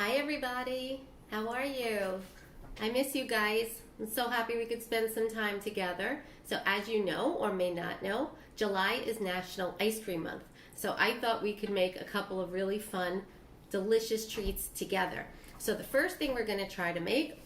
Hi everybody, how are you? I miss you guys. I'm so happy we could spend some time together. So as you know or may not know, July is National Ice Cream Month. So I thought we could make a couple of really fun, delicious treats together. So the first thing we're going to try to make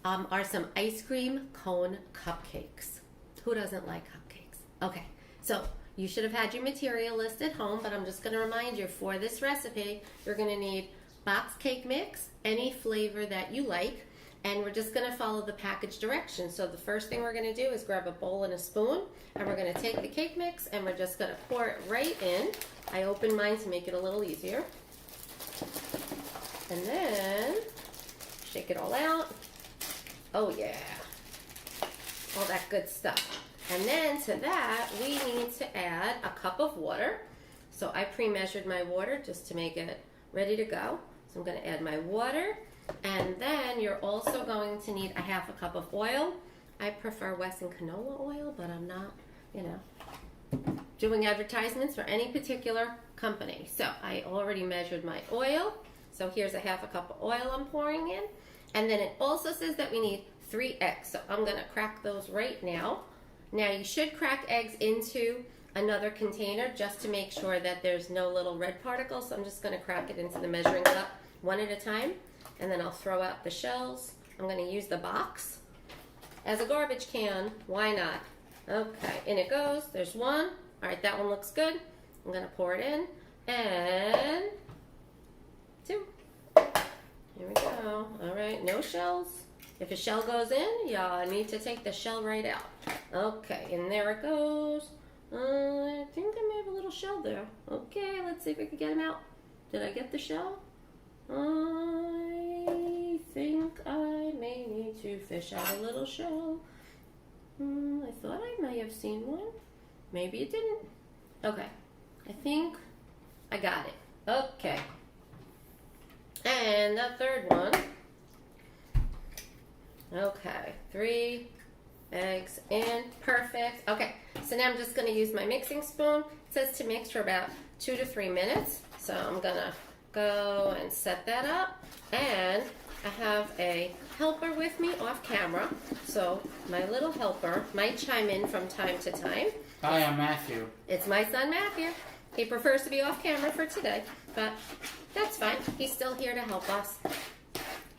are some ice cream cone cupcakes. Who doesn't like cupcakes? Okay, so you should have had your material list at home, but I'm just going to remind you for this recipe, you're going to need box cake mix, any flavor that you like, and we're just going to follow the package directions. So the first thing we're going to do is grab a bowl and a spoon, and we're going to take the cake mix and we're just going to pour it right in. I opened mine to make it a little easier. And then shake it all out. Oh yeah, all that good stuff. And then to that, we need to add a cup of water. So I pre-measured my water just to make it ready to go. So I'm going to add my water, and then you're also going to need a half a cup of oil. I prefer Wesson canola oil, but I'm not, doing advertisements for any particular company. So I already measured my oil. So here's a half a cup of oil I'm pouring in. And then it also says that we need 3 eggs. So I'm going to crack those right now. Now you should crack eggs into another container just to make sure that there's no little red particles. So I'm just going to crack it into the measuring cup one at a time, and then I'll throw out the shells. I'm going to use the box as a garbage can. Why not? Okay, in it goes. There's one. All right, that one looks good. I'm going to pour it in, and 2. Here we go. All right, no shells. If a shell goes in, you need to take the shell right out. Okay, and there it goes. I think I may have a little shell there. Okay, let's see if we can get him out. Did I get the shell? I think I may need to fish out a little shell. I thought I may have seen one. Maybe it didn't. Okay, I think I got it. Okay. And the third one. Okay, 3 eggs in. Perfect. Okay, so now I'm just going to use my mixing spoon. It says to mix for about 2 to 3 minutes. So I'm going to go and set that up. And I have a helper with me off camera. So my little helper might chime in from time to time. Hi, I'm Matthew. It's my son Matthew. He prefers to be off camera for today, but that's fine. He's still here to help us.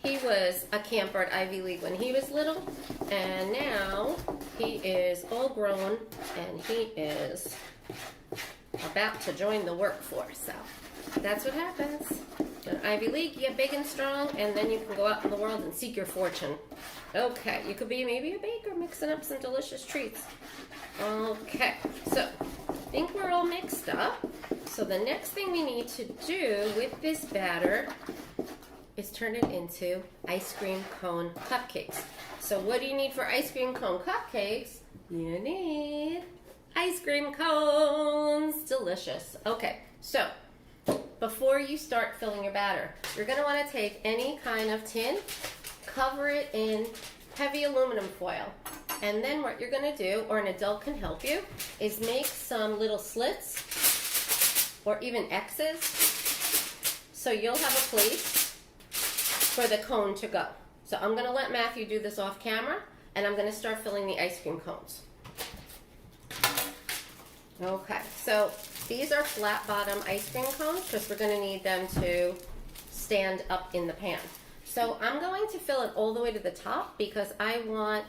He was a camper at Ivy League when he was little, and now he is all grown, and he is about to join the workforce. So that's what happens. At Ivy League, you get big and strong, and then you can go out in the world and seek your fortune. Okay, you could be maybe a baker mixing up some delicious treats. Okay, so I think we're all mixed up. So the next thing we need to do with this batter is turn it into ice cream cone cupcakes. So what do you need for ice cream cone cupcakes? You need ice cream cones. Delicious. Okay, so before you start filling your batter, you're going to want to take any kind of tin, cover it in heavy aluminum foil. And then what you're going to do, or an adult can help you, is make some little slits or even X's. So you'll have a place for the cone to go. So I'm going to let Matthew do this off camera, and I'm going to start filling the ice cream cones. Okay, so these are flat bottom ice cream cones because we're going to need them to stand up in the pan. So I'm going to fill it all the way to the top because I want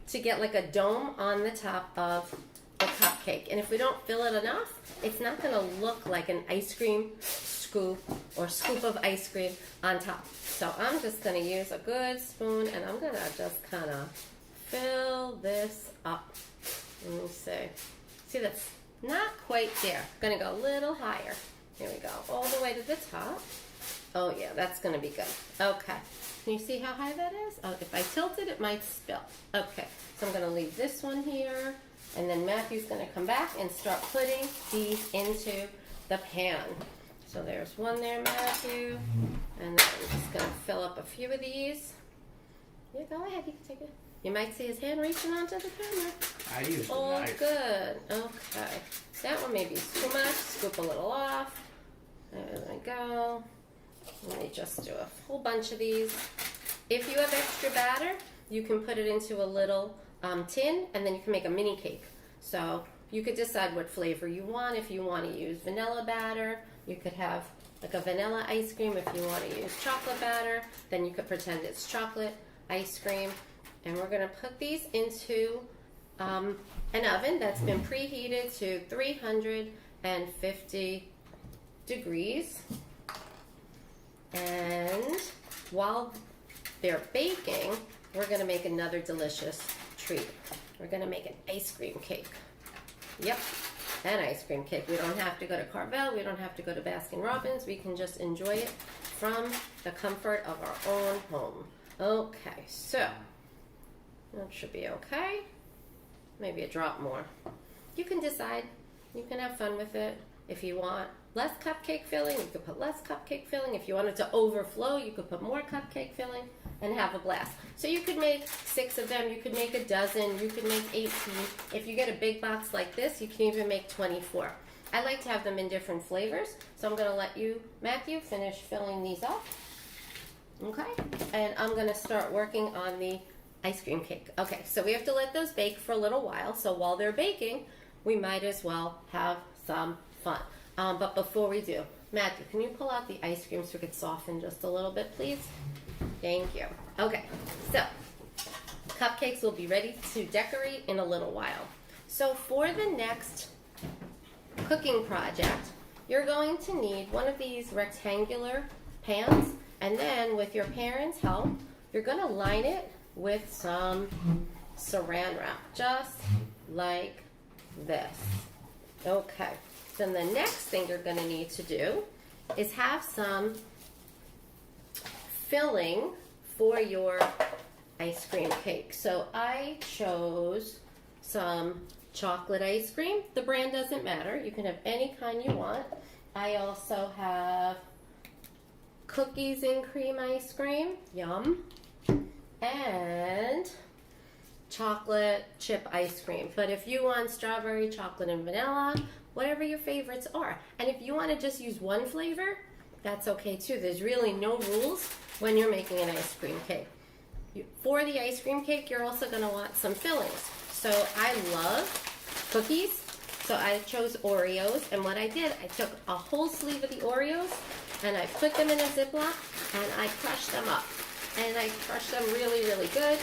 to get like a dome on the top of the cupcake. And if we don't fill it enough, it's not going to look like an ice cream scoop or scoop of ice cream on top. So I'm just going to use a good spoon, and I'm going to just kind of fill this up. Let me see. See, that's not quite there. Going to go a little higher. Here we go. All the way to the top. Oh yeah, that's going to be good. Okay. Can you see how high that is? Oh, if I tilt it, it might spill. Okay. So I'm going to leave this one here. And then Matthew's going to come back and start putting these into the pan. So there's one there, Matthew. And then I'm just going to fill up a few of these. Yeah, go ahead. You can take it. You might see his hand reaching onto the camera. I use the Oh, knife. good. Okay. That one may be too much. Scoop a little off. There we go. Let me just do a whole bunch of these. If you have extra batter, you can put it into a little tin, and then you can make a mini cake. So you could decide what flavor you want. If you want to use vanilla batter, you could have like a vanilla ice cream. If you want to use chocolate batter, then you could pretend it's chocolate ice cream. And we're going to put these into an oven that's been preheated to 350 degrees. And while they're baking, we're going to make another delicious treat. We're going to make an ice cream cake. Yep, an ice cream cake. We don't have to go to Carvel. We don't have to go to Baskin Robbins. We can just enjoy it from the comfort of our own home. Okay, so that should be okay. Maybe a drop more. You can decide. You can have fun with it. If you want less cupcake filling, you could put less cupcake filling. If you want it to overflow, you could put more cupcake filling and have a blast. So you could make 6 of them. You could make a dozen. You could make 18. If you get a big box like this, you can even make 24. I like to have them in different flavors. So I'm going to let you, Matthew, finish filling these up. Okay. And I'm going to start working on the ice cream cake. Okay, so we have to let those bake for a little while. So while they're baking, we might as well have some fun. But before we do, Matthew, can you pull out the ice cream so it could soften just a little bit, please? Thank you. Okay, so cupcakes will be ready to decorate in a little while. So for the next cooking project, you're going to need one of these rectangular pans, and then with your parents' help, you're going to line it with some saran wrap, just like this. Okay. Then the next thing you're going to need to do is have some filling for your ice cream cake. So I chose some chocolate ice cream. The brand doesn't matter. You can have any kind you want. I also have cookies and cream ice cream. Yum. And chocolate chip ice cream. But if you want strawberry, chocolate, and vanilla, whatever your favorites are. And if you want to just use one flavor, that's okay too. There's really no rules when you're making an ice cream cake. For the ice cream cake, you're also going to want some fillings. So I love cookies, so I chose Oreos. And what I did, I took a whole sleeve of the Oreos and I put them in a Ziploc and I crushed them up. And I crushed them really, really good.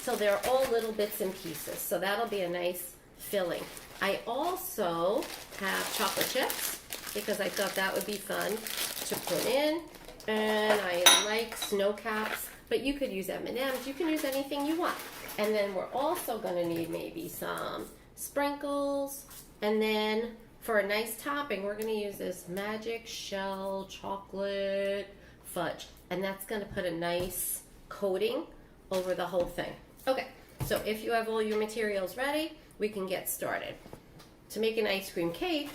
So they're all little bits and pieces. So that'll be a nice filling. I also have chocolate chips because I thought that would be fun to put in. And I like Snow Caps, but you could use M&Ms. You can use anything you want. And then we're also going to need maybe some sprinkles. And then for a nice topping, we're going to use this Magic Shell chocolate fudge. And that's going to put a nice coating over the whole thing. Okay, so if you have all your materials ready, we can get started. To make an ice cream cake,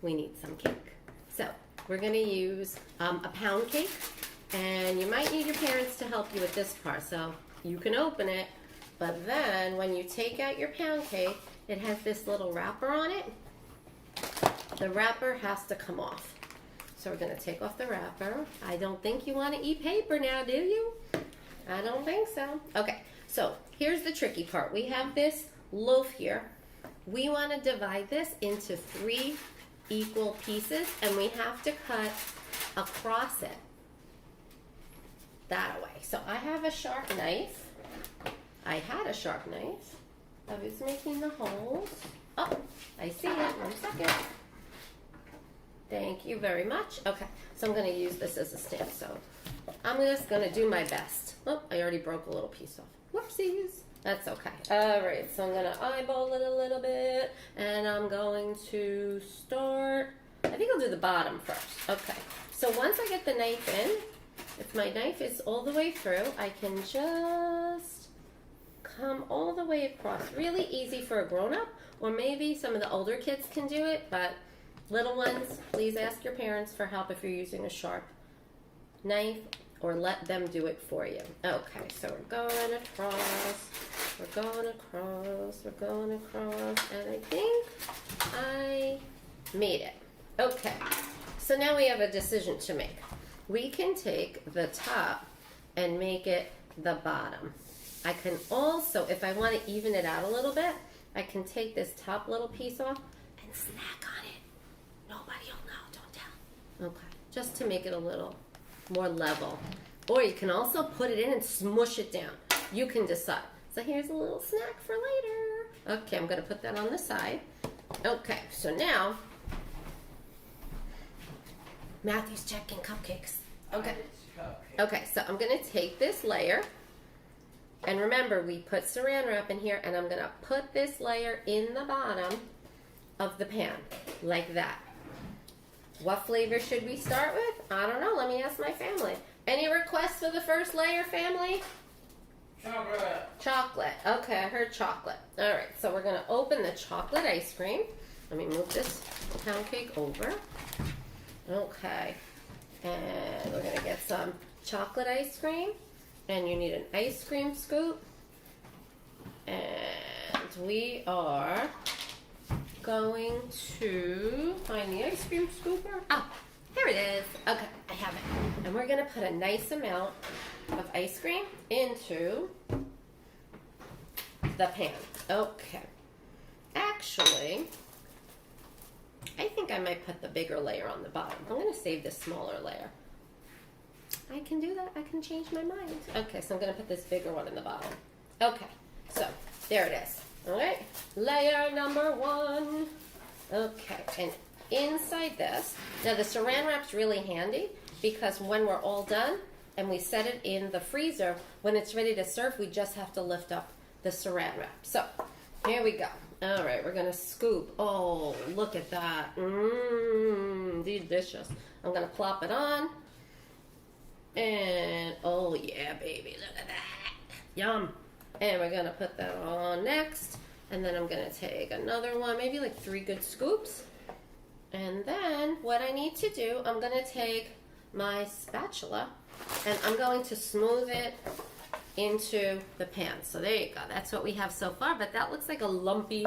we need some cake. So we're going to use a pound cake, and you might need your parents to help you with this part. So you can open it, but then when you take out your pound cake, it has this little wrapper on it. The wrapper has to come off. So we're going to take off the wrapper. I don't think you want to eat paper now, do you? I don't think so. Okay, so here's the tricky part. We have this loaf here. We want to divide this into 3 equal pieces, and we have to cut across it that way. So I have a sharp knife. I had a sharp knife. I was making the holes. Oh, I see it. 1 second. Thank you very much. Okay, so I'm going to use this as a stamp. So I'm just going to do my best. Oh, I already broke a little piece off. Whoopsies. That's okay. All right, so I'm going to eyeball it a little bit, and I'm going to start, I think I'll do the bottom first. Okay, so once I get the knife in, if my knife is all the way through, I can just come all the way across. Really easy for a grown-up, or maybe some of the older kids can do it, but little ones, please ask your parents for help if you're using a sharp knife, or let them do it for you. Okay, so we're going across, we're going across, we're going across, and I think I made it. Okay, so now we have a decision to make. we can take the top and make it the bottom. I can also, if I want to even it out a little bit, I can take this top little piece off and snack on it. Nobody will know, don't tell. Okay, just to make it a little more level. Or you can also put it in and smush it down. You can decide. So here's a little snack for later. Okay, I'm going to put that on the side. Okay, so now Matthew's checking cupcakes. Okay. Okay, so I'm going to take this layer. And remember, we put saran wrap in here, and I'm going to put this layer in the bottom of the pan, like that. What flavor should we start with? I don't know. Let me ask my family. Any requests for the first layer, family? Chocolate. Chocolate. Okay, I heard chocolate. All right, so we're going to open the chocolate ice cream. Let me move this pound cake over. Okay. And we're going to get some chocolate ice cream. And you need an ice cream scoop. And we are going to find the ice cream scooper. Oh, here it is. Okay, I have it. And we're going to put a nice amount of ice cream into the pan. Okay. Actually, I think I might put the bigger layer on the bottom. I'm going to save this smaller layer. I can do that. I can change my mind. Okay, so I'm going to put this bigger one in the bottom. Okay, so there it is. All right, layer number 1. Okay, and inside this, now the saran wrap's really handy because when we're all done and we set it in the freezer, when it's ready to serve, we just have to lift up the saran wrap. So here we go. All right, we're going to scoop. Oh, look at that. Mmm, delicious. I'm going to plop it on. And, oh yeah, baby, look at that. Yum. And we're going to put that on next. And then I'm going to take another one, maybe like 3 good scoops. And then what I need to do, I'm going to take my spatula and I'm going to smooth it into the pan. So there you go. That's what we have so far, but that looks like a lumpy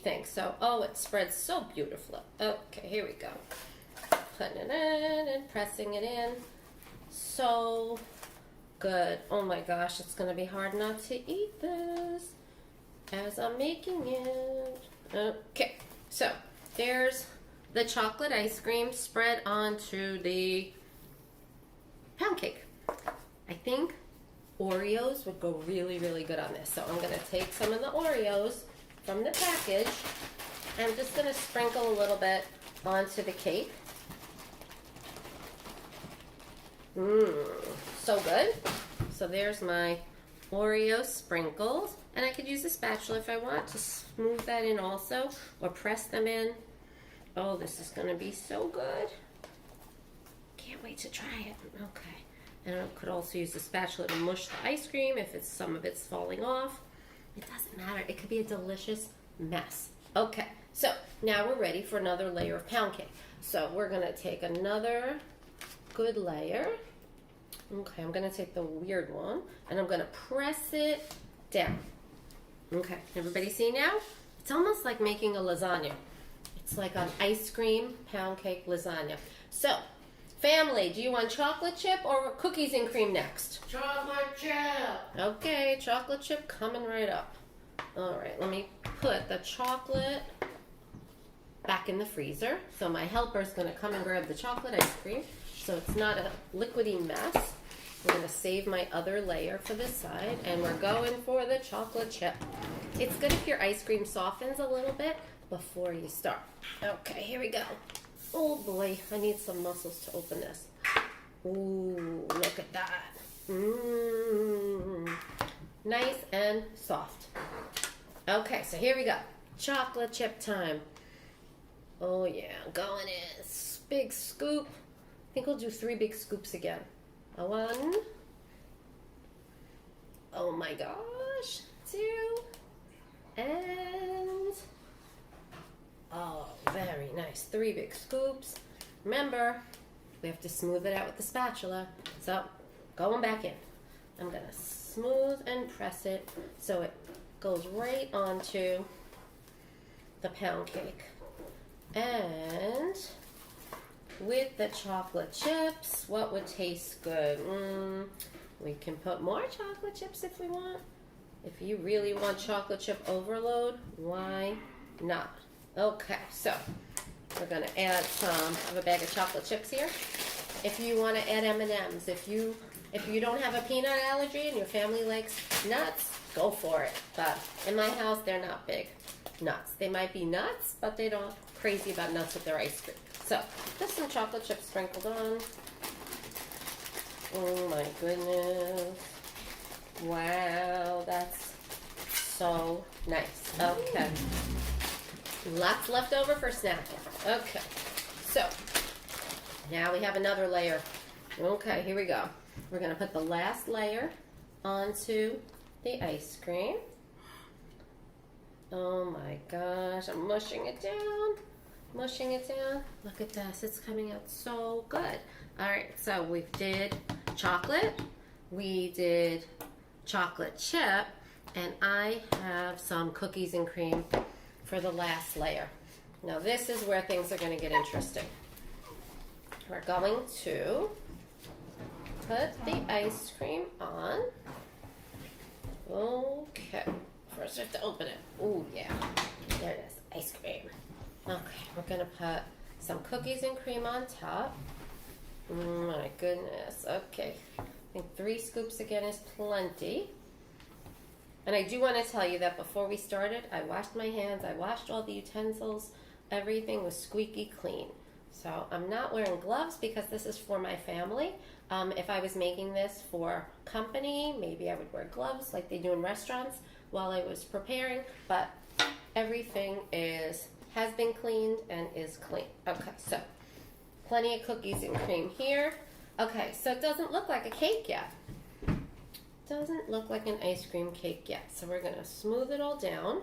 thing. So, oh, it spreads so beautifully. Okay, here we go. Putting it in and pressing it in. So good. Oh my gosh, it's going to be hard not to eat this as I'm making it. Okay, so there's the chocolate ice cream spread onto the pound cake. I think Oreos would go really, really good on this. So I'm going to take some of the Oreos from the package. I'm just going to sprinkle a little bit onto the cake. So good. So there's my Oreo sprinkles. And I could use a spatula if I want to smooth that in also, or press them in. Oh, this is going to be so good. Can't wait to try it. Okay. And I could also use the spatula to mush the ice cream if some of it's falling off. It doesn't matter. It could be a delicious mess. Okay. So now we're ready for another layer of pound cake. So we're going to take another good layer. Okay, I'm going to take the weird one and I'm going to press it down. Okay, everybody see now? It's almost like making a lasagna. It's like an ice cream pound cake lasagna. So, family, do you want chocolate chip or cookies and cream next? Chocolate chip. Okay, chocolate chip coming right up. All right, let me put the chocolate back in the freezer. So my helper's going to come and grab the chocolate ice cream so it's not a liquidy mess. We're going to save my other layer for this side, and we're going for the chocolate chip. It's good if your ice cream softens a little bit before you start. Okay, here we go. Oh boy, I need some muscles to open this. Ooh, look at that. Nice and soft. Okay, so here we go. Chocolate chip time. Oh yeah, going in. Big scoop. I think we'll do 3 big scoops again. 1. Oh my gosh. 2. And oh, very nice. 3 big scoops. Remember, we have to smooth it out with the spatula. So, going back in. I'm going to smooth and press it so it goes right onto the pound cake. And with the chocolate chips, what would taste good? We can put more chocolate chips if we want. If you really want chocolate chip overload, why not? Okay, so we're gonna add some. I have a bag of chocolate chips here. If you want to add M&Ms, if you don't have a peanut allergy and your family likes nuts, go for it. But in my house, they're not big nuts. They might be nuts, but they don't crazy about nuts with their ice cream. So just some chocolate chips sprinkled on. Oh my goodness. Wow, that's so nice. Okay. Lots left over for snacking. Okay. So now we have another layer. Okay, here we go. We're going to put the last layer onto the ice cream. Oh my gosh, I'm mushing it down. Mushing it down. Look at this. It's coming out so good. All right, so we did chocolate. We did chocolate chip. And I have some cookies and cream for the last layer. Now this is where things are going to get interesting. We're going to put the ice cream on. Okay. First we have to open it. Oh yeah. There it is. Ice cream. Okay. We're going to put some cookies and cream on top. My goodness. Okay. I think 3 scoops again is plenty. And I do want to tell you that before we started, I washed my hands. I washed all the utensils. Everything was squeaky clean. So I'm not wearing gloves because this is for my family. If I was making this for company, maybe I would wear gloves like they do in restaurants while I was preparing. But everything has been cleaned and is clean. Okay, so plenty of cookies and cream here. Okay, so it doesn't look like a cake yet. Doesn't look like an ice cream cake yet. So we're going to smooth it all down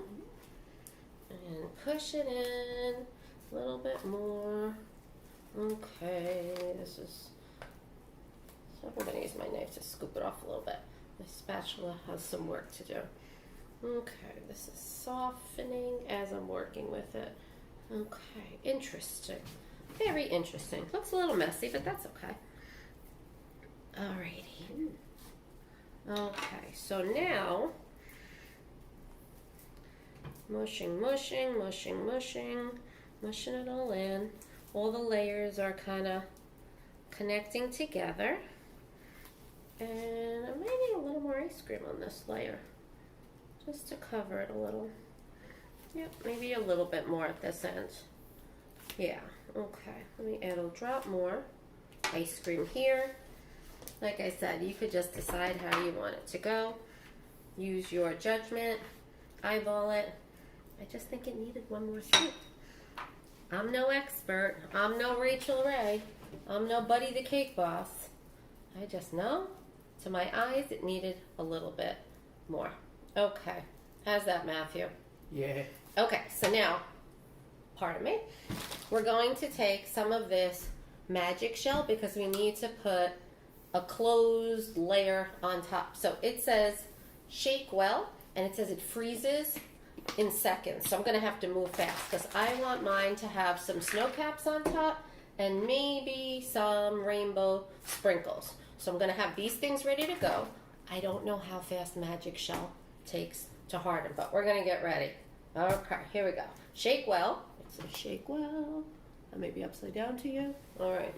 and push it in a little bit more. Okay, so I'm going to use my knife to scoop it off a little bit. My spatula has some work to do. Okay, this is softening as I'm working with it. Okay, interesting. Very interesting. Looks a little messy, but that's okay. Alrighty. Okay, so now, mushing it all in. All the layers are kind of connecting together. And I might need a little more ice cream on this layer, just to cover it a little. Yep, maybe a little bit more at this end. Yeah, okay. Let me add a drop more ice cream here. Like I said, you could just decide how you want it to go. Use your judgment. Eyeball it. I just think it needed one more scoop. I'm no expert. I'm no Rachel Ray. I'm no Buddy the Cake Boss. I just know, to my eyes, it needed a little bit more. Okay. How's that, Matthew? Yeah. Okay, so now, pardon me, we're going to take some of this magic shell because we need to put a closed layer on top. So it says shake well, and it says it freezes in seconds. So I'm going to have to move fast because I want mine to have some snow caps on top and maybe some rainbow sprinkles. So I'm going to have these things ready to go. I don't know how fast magic shell takes to harden, but we're going to get ready. Okay, here we go. Shake well. It says shake well. I may be upside down to you. All right.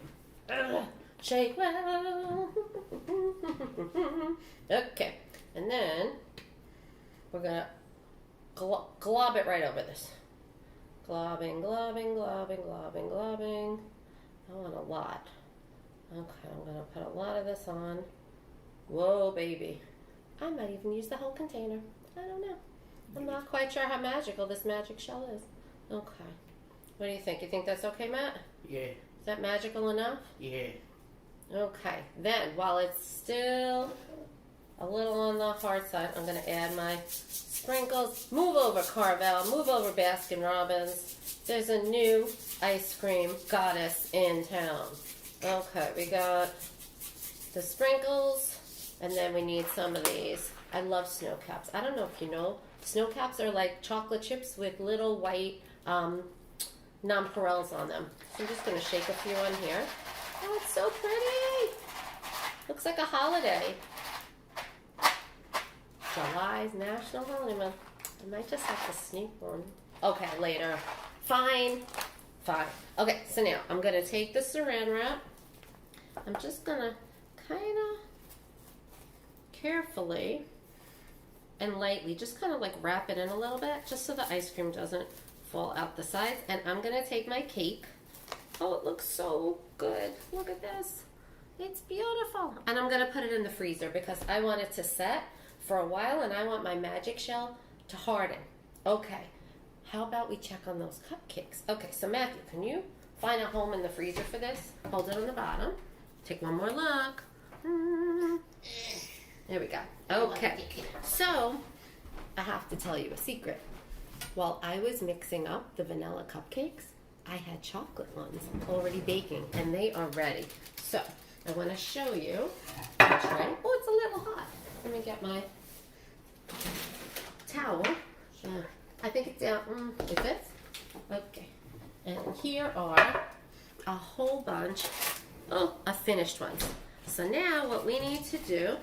Shake well. Okay, and then we're going to glob it right over this. Globbing. I want a lot. Okay, I'm going to put a lot of this on. Whoa, baby. I might even use the whole container. I don't know. I'm not quite sure how magical this magic shell is. Okay. What do you think? You think that's okay, Matt? Yeah. Is that magical enough? Yeah. Okay. Then, while it's still a little on the hard side, I'm going to add my sprinkles. Move over, Carvel. Move over, Baskin Robbins. There's a new ice cream goddess in town. Okay, we got the sprinkles, and then we need some of these. I love snow caps. I don't know if you know, snow caps are like chocolate chips with little white nonpareils on them. So I'm just going to shake a few on here. Oh, it's so pretty. Looks like a holiday. July's National Holiday Month. I might just have to sneak one. Okay, later. Fine. Fine. Okay, so now I'm going to take the saran wrap. I'm just going to kind of carefully and lightly just kind of like wrap it in a little bit just so the ice cream doesn't fall out the sides. And I'm going to take my cake. Oh, it looks so good. Look at this. It's beautiful. And I'm going to put it in the freezer because I want it to set for a while and I want my magic shell to harden. Okay. How about we check on those cupcakes? Okay, so Matthew, can you find a home in the freezer for this? Hold it on the bottom. Take one more look. There we go. Okay, so I have to tell you a secret. While I was mixing up the vanilla cupcakes, I had chocolate ones already baking and they are ready. So I want to show you the tray. Oh, it's a little hot. Let me get my towel. I think it's down. It fits? Okay. And here are a whole bunch of finished ones. So now what we need to do,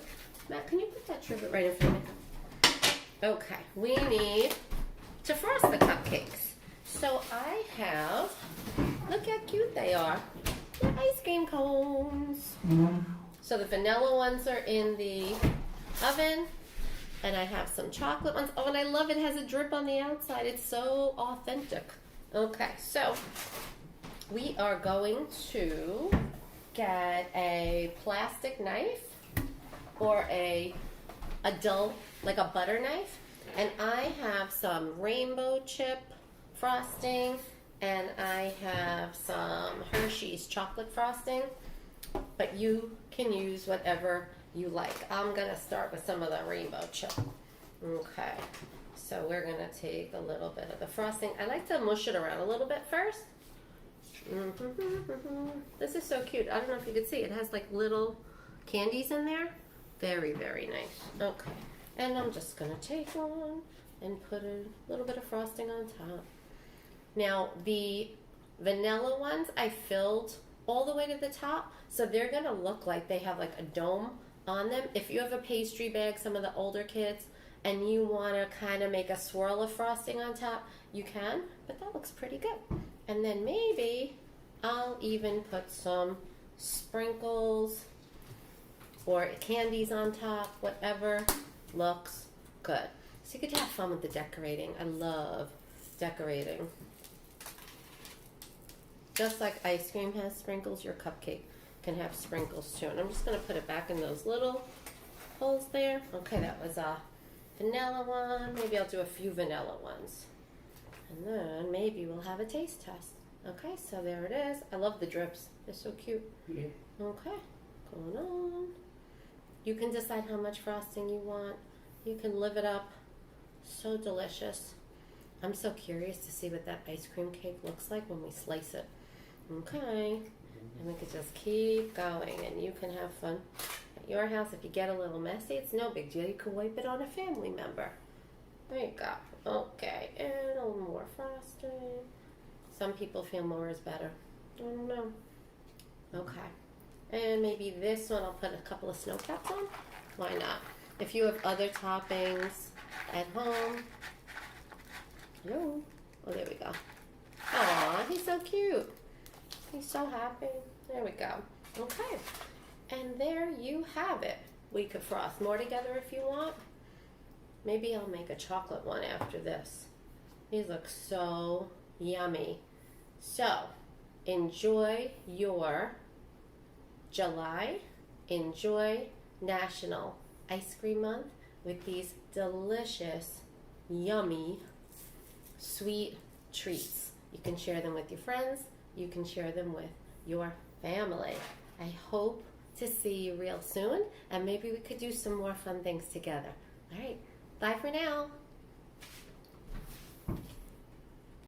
Matt, can you put that trivet right in front of me? Okay, we need to frost the cupcakes. So I have, look how cute they are. They're ice cream cones. So the vanilla ones are in the oven. And I have some chocolate ones. Oh, and I love it. It has a drip on the outside. It's so authentic. Okay, so we are going to get a plastic knife or a dull, like a butter knife. And I have some rainbow chip frosting. And I have some Hershey's chocolate frosting. But you can use whatever you like. I'm going to start with some of the rainbow chip. Okay, so we're going to take a little bit of the frosting. I like to mush it around a little bit first. This is so cute. I don't know if you can see. It has like little candies in there. Very, very nice. Okay, and I'm just going to take one and put a little bit of frosting on top. Now, the vanilla ones I filled all the way to the top, so they're going to look like they have like a dome on them. If you have a pastry bag, some of the older kids, and you want to kind of make a swirl of frosting on top, you can, but that looks pretty good. And then maybe I'll even put some sprinkles or candies on top, whatever looks good. So you could have fun with the decorating. I love decorating. Just like ice cream has sprinkles, your cupcake can have sprinkles too. And I'm just going to put it back in those little holes there. Okay, that was a vanilla one. Maybe I'll do a few vanilla ones. And then maybe we'll have a taste test. Okay, so there it is. I love the drips. They're so cute. Yeah. Okay, going on. You can decide how much frosting you want. You can live it up. So delicious. I'm so curious to see what that ice cream cake looks like when we slice it. Okay. And we could just keep going, and you can have fun at your house. If you get a little messy, it's no big deal. You can wipe it on a family member. There you go. Okay, and a little more frosting. Some people feel more is better. I don't know. Okay. And maybe this one I'll put a couple of snow caps on. Why not? If you have other toppings at home. Hello. Oh, there we go. Aw, he's so cute. He's so happy. There we go. Okay. And there you have it. We could frost more together if you want. Maybe I'll make a chocolate one after this. These look so yummy. So, enjoy your July. Enjoy National Ice Cream Month with these delicious, yummy, sweet treats. You can share them with your friends. You can share them with your family. I hope to see you real soon, and maybe we could do some more fun things together. All right, bye for now.